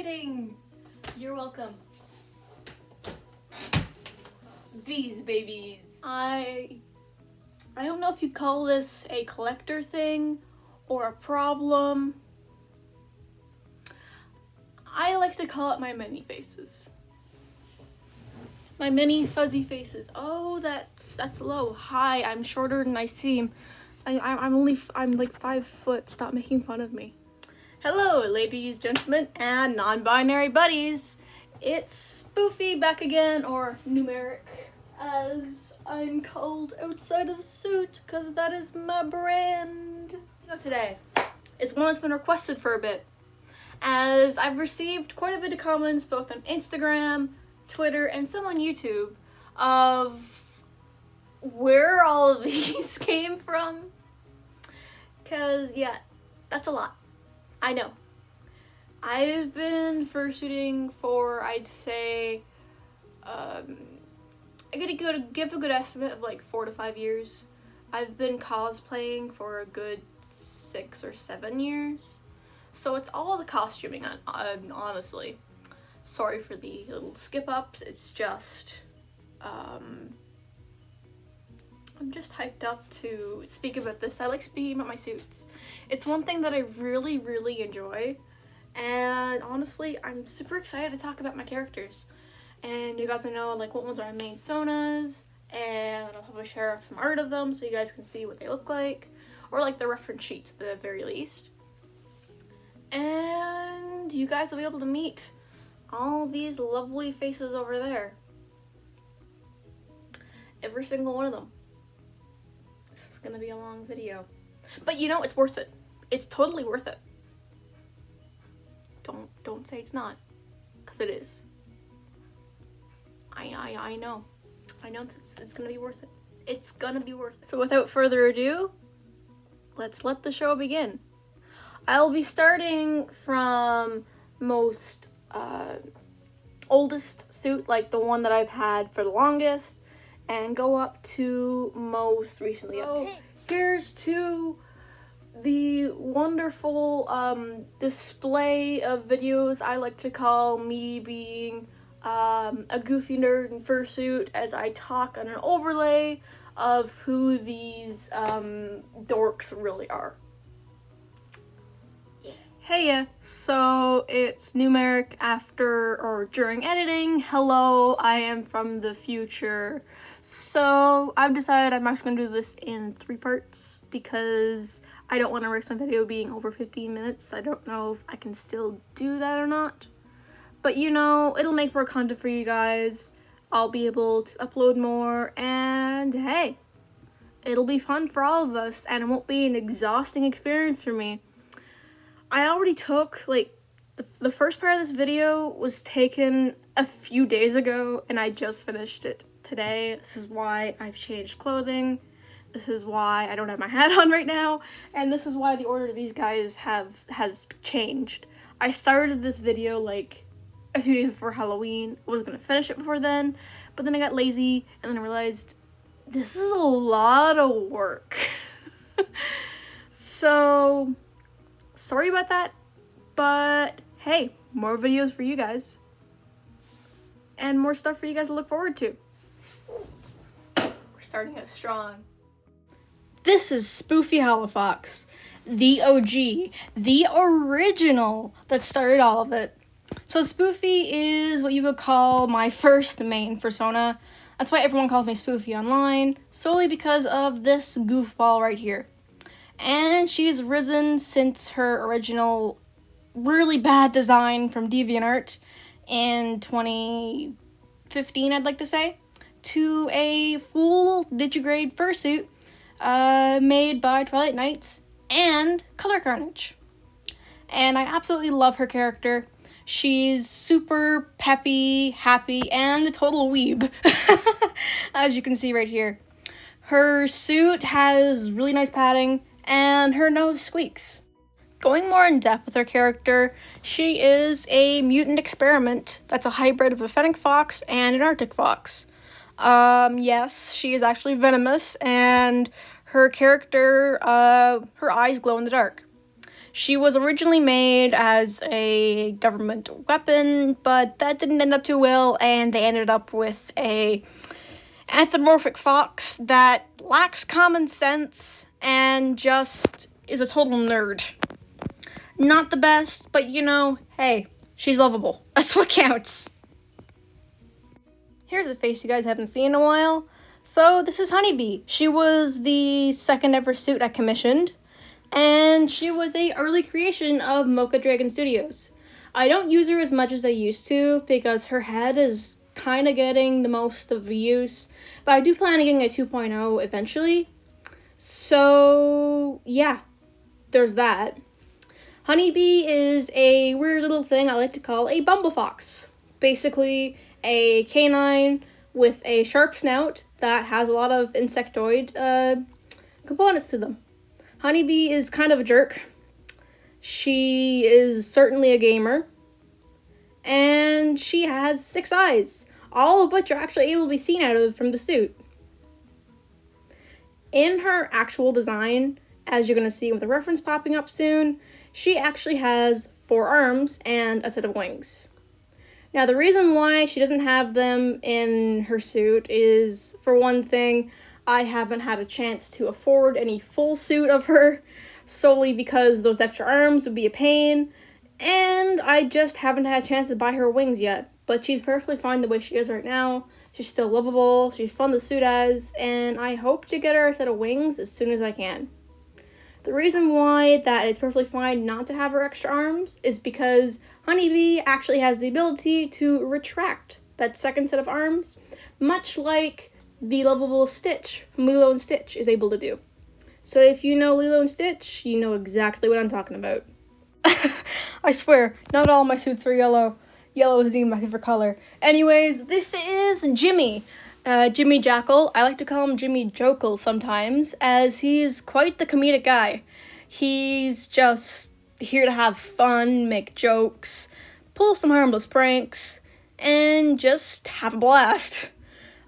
exciting! You're welcome. These babies. I don't know if you call this a collector thing or a problem. I like to call it my mini faces. My mini fuzzy faces. Oh, that's low. Hi, I'm shorter than I seem. I'm like 5 foot. Stop making fun of me. Hello, ladies, gentlemen, and non-binary buddies. It's Spoofy back again, or Numeric, as I'm called outside of Suit, because that is my brand. Today, it's one that's been requested for a bit, as I've received quite a bit of comments both on Instagram, Twitter, and some on YouTube of where all of these came from. Because, yeah, that's a lot. I know. I've been fursuiting for, I'd say, I gotta give a good estimate of like 4 to 5 years. I've been cosplaying for a good 6 or 7 years. So it's all the costuming, honestly. Sorry for the little skip ups. It's just, I'm just hyped up to speak about this. I like speaking about my suits. It's one thing that I really, really enjoy. And honestly, I'm super excited to talk about my characters. And you guys will know like what ones are my main sonas. And I'll probably share some art of them so you guys can see what they look like. Or like the reference sheets at the very least. And you guys will be able to meet all these lovely faces over there. Every single one of them. This is gonna be a long video. But you know, it's worth it. It's totally worth it. Don't say it's not, because it is. I know. I know it's gonna be worth it. It's gonna be worth it. So without further ado, let's let the show begin. I'll be starting from most oldest suit, like the one that I've had for the longest, and go up to most recently updated. Here's to the wonderful display of videos I like to call me being a goofy nerd in fursuit, as I talk on an overlay of who these dorks really are. Hey, yeah. So it's Numeric after or during editing. Hello, I am from the future. So I've decided I'm actually gonna do this in 3 parts because I don't want to risk my video being over 15 minutes. I don't know if I can still do that or not. But you know, it'll make more content for you guys. I'll be able to upload more, and hey, it'll be fun for all of us, and it won't be an exhausting experience for me. I already took, like, the first part of this video was taken a few days ago, and I just finished it today. This is why I've changed clothing. This is why I don't have my hat on right now, and this is why the order of these guys has changed. I started this video like a few days before Halloween. I was gonna finish it before then, but then I got lazy, and then I realized this is a lot of work. So sorry about that, but hey, more videos for you guys, and more stuff for you guys to look forward to. We're starting out strong. This is Spoofy Halifax, the OG, the original that started all of it. So Spoofy is what you would call my first main persona. That's why everyone calls me Spoofy online, solely because of this goofball right here. And she's risen since her original really bad design from DeviantArt in 2015, I'd like to say, to a full digigrade fursuit made by Twilight Knights and Color Carnage. And I absolutely love her character. She's super peppy, happy, and a total weeb, as you can see right here. Her suit has really nice padding, and her nose squeaks. Going more in depth with her character, she is a mutant experiment that's a hybrid of a fennec fox and an arctic fox. Yes, she is actually venomous, and her character, her eyes glow in the dark. She was originally made as a government weapon, but that didn't end up too well, and they ended up with a anthropomorphic fox that lacks common sense and just is a total nerd. Not the best, but you know, hey, she's lovable. That's what counts. Here's a face you guys haven't seen in a while. So this is Honeybee. She was the second ever suit I commissioned, and she was a early creation of Mocha Dragon Studios. I don't use her as much as I used to because her head is kind of getting the most of the use, but I do plan on getting a 2.0 eventually. So yeah, there's that. Honeybee is a weird little thing I like to call a bumblefox. Basically, a canine with a sharp snout that has a lot of insectoid components to them. Honeybee is kind of a jerk. She is certainly a gamer. And she has 6 eyes, all of which are actually able to be seen out of from the suit. In her actual design, as you're going to see with the reference popping up soon, she actually has 4 arms and a set of wings. Now, the reason why she doesn't have them in her suit is, for one thing, I haven't had a chance to afford any full suit of her, solely because those extra arms would be a pain, and I just haven't had a chance to buy her wings yet. But she's perfectly fine the way she is right now. She's still lovable, she's fun to suit as, and I hope to get her a set of wings as soon as I can. The reason why that it's perfectly fine not to have her extra arms is because Honeybee actually has the ability to retract that second set of arms, much like the lovable Stitch from Lilo and Stitch is able to do. So if you know Lilo and Stitch, you know exactly what I'm talking about. I swear, not all my suits are yellow. Yellow is indeed my favorite color. Anyways, this is Jimmy. Jimmy Jackal. I like to call him Jimmy Jokal sometimes, as he's quite the comedic guy. He's just here to have fun, make jokes, pull some harmless pranks, and just have a blast.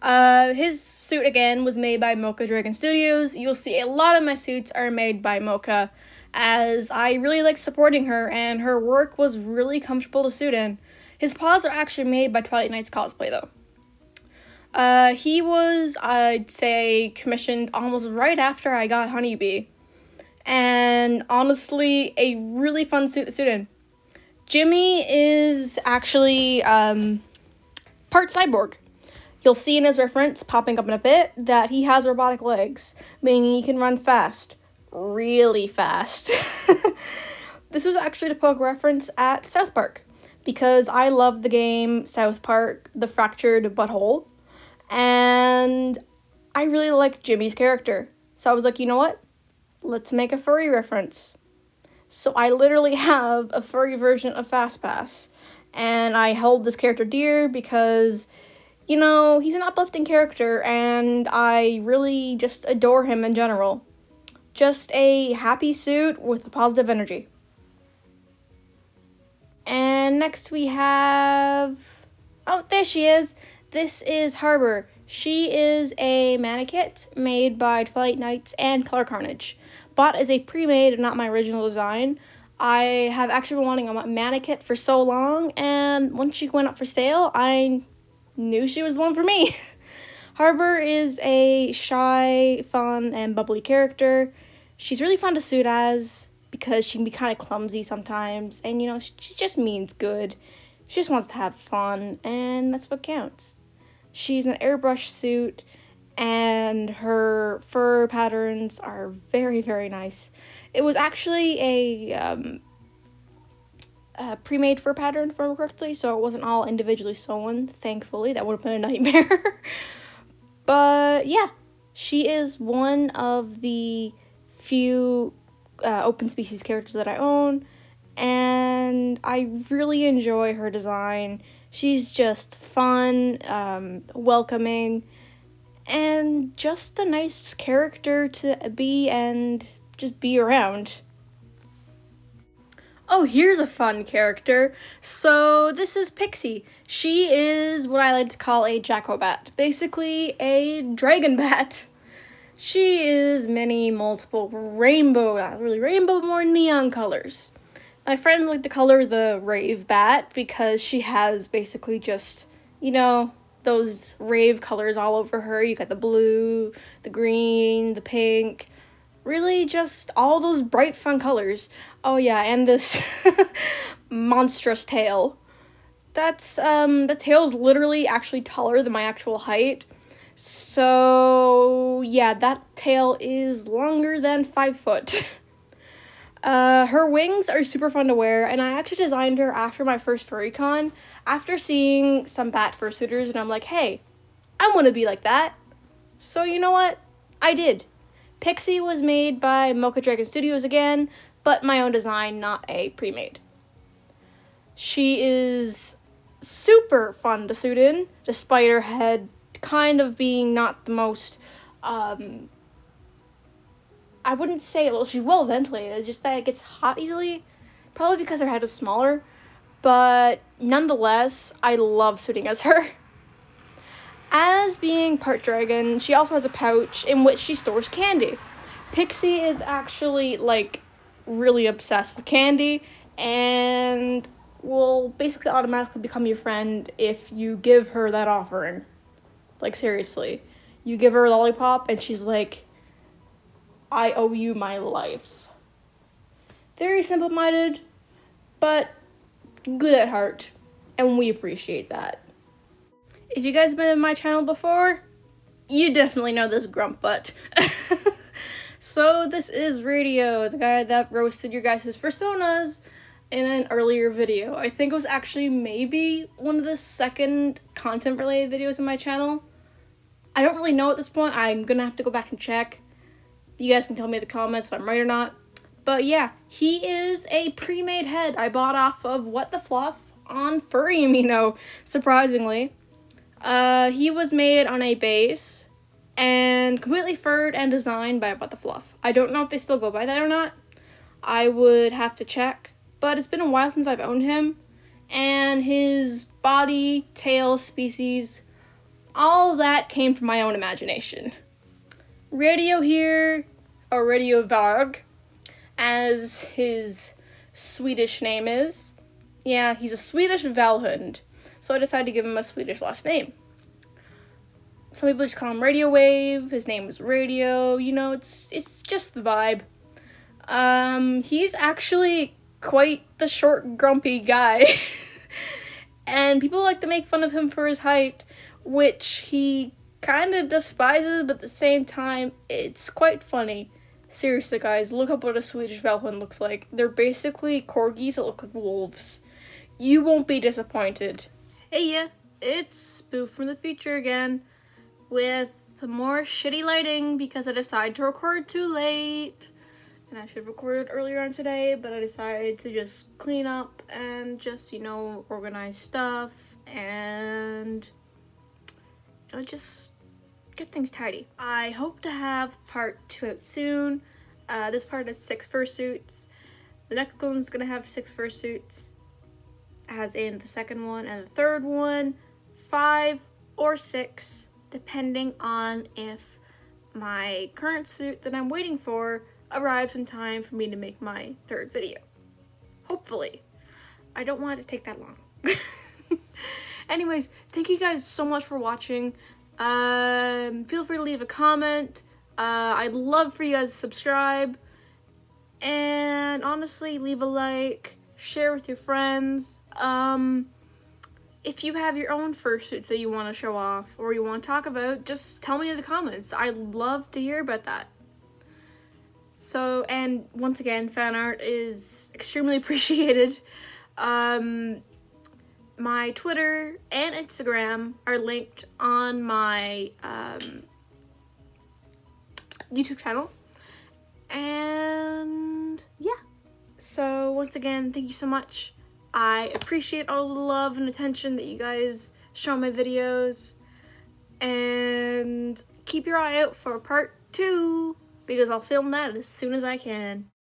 His suit, again, was made by Mocha Dragon Studios. You'll see a lot of my suits are made by Mocha, as I really like supporting her, and her work was really comfortable to suit in. His paws are actually made by Twilight Knight's Cosplay, though. He was, I'd say, commissioned almost right after I got Honeybee. And honestly, a really fun suit to suit in. Jimmy is actually, part cyborg. You'll see in his reference, popping up in a bit, that he has robotic legs, meaning he can run fast. Really fast. This was actually to poke reference at South Park, because I love the game South Park, The Fractured Butthole. And I really liked Jimmy's character. So I was like, you know what? Let's make a furry reference. So I literally have a furry version of FastPass. And I hold this character dear because, you know, he's an uplifting character and I really just adore him in general. Just a happy suit with a positive energy. And next we have... oh, there she is. This is Harbor. She is a mannequin made by Twilight Knights and Color Carnage. Bought as a pre-made and not my original design. I have actually been wanting a mannequin for so long, and once she went up for sale, I knew she was the one for me. Harbor is a shy, fun, and bubbly character. She's really fun to suit as because she can be kind of clumsy sometimes, and you know, she just means good. She just wants to have fun, and that's what counts. She's an airbrush suit, and her fur patterns are very, very nice. It was actually a pre-made fur pattern, if I remember correctly, so it wasn't all individually sewn, thankfully. That would have been a nightmare. But yeah, she is one of the few open species characters that I own, and I really enjoy her design. She's just fun, welcoming, and just a nice character to be and just be around. Oh, here's a fun character. So this is Pixie. She is what I like to call a Jackal bat, basically a dragon bat. She is many multiple rainbow, not really rainbow, more neon colors. My friends like to color the rave bat because she has basically just, you know, those rave colors all over her. You got the blue, the green, the pink, really just all those bright fun colors. Oh yeah, and this monstrous tail. The tail's literally actually taller than my actual height. So, yeah, that tail is longer than 5 foot. Her wings are super fun to wear, and I actually designed her after my first furry con, after seeing some bat fursuiters, and I'm like, hey, I want to be like that. So, you know what? I did. Pixie was made by Mocha Dragon Studios again, but my own design, not a pre-made. She is super fun to suit in, despite her head kind of being not the most, I wouldn't say, well, she's well ventilated, it's just that it gets hot easily, probably because her head is smaller, but nonetheless, I love suiting as her. As being part dragon, she also has a pouch in which she stores candy. Pixie is actually, like, really obsessed with candy, and will basically automatically become your friend if you give her that offering. Like, seriously. You give her a lollipop, and she's like, I owe you my life. Very simple-minded, but good at heart, and we appreciate that. If you guys have been on my channel before, you definitely know this grump butt. So this is Radio, the guy that roasted your guys' personas in an earlier video. I think it was actually maybe one of the second content-related videos on my channel. I don't really know at this point. I'm gonna have to go back and check. You guys can tell me in the comments if I'm right or not. But yeah, he is a pre-made head I bought off of What the Fluff on Furry Amino, surprisingly. He was made on a base and completely furred and designed by What the Fluff. I don't know if they still go by that or not. I would have to check, but it's been a while since I've owned him, and his body, tail, species, all that came from my own imagination. Radio here, or Radio Varg, as his Swedish name is. Yeah, he's a Swedish Valhund, so I decided to give him a Swedish last name. Some people just call him Radio Wave. His name was Radio. You know, it's just the vibe. He's actually quite the short, grumpy guy. And people like to make fun of him for his height, which he kind of despises, but at the same time, it's quite funny. Seriously, guys, look up what a Swedish Valhund looks like. They're basically corgis that look like wolves. You won't be disappointed. Hey, yeah, it's Spoof from the future again, with more shitty lighting because I decided to record too late. And I should have recorded earlier on today, but I decided to just clean up and just, you know, organize stuff and, you know, just get things tidy. I hope to have part 2 out soon. This part has 6 fursuits. The next one's gonna have 6 fursuits, as in the second one, and the third one, 5 or 6, depending on if my current suit that I'm waiting for arrives in time for me to make my 3rd video. Hopefully. I don't want it to take that long. Anyways, thank you guys so much for watching. Feel free to leave a comment. I'd love for you guys to subscribe. And honestly, leave a like, share with your friends. If you have your own fursuits that you want to show off or you want to talk about, just tell me in the comments. I'd love to hear about that. So, and once again, fan art is extremely appreciated. My Twitter and Instagram are linked on my YouTube channel. And yeah. So once again, thank you so much. I appreciate all the love and attention that you guys show my videos. And keep your eye out for part 2, because I'll film that as soon as I can.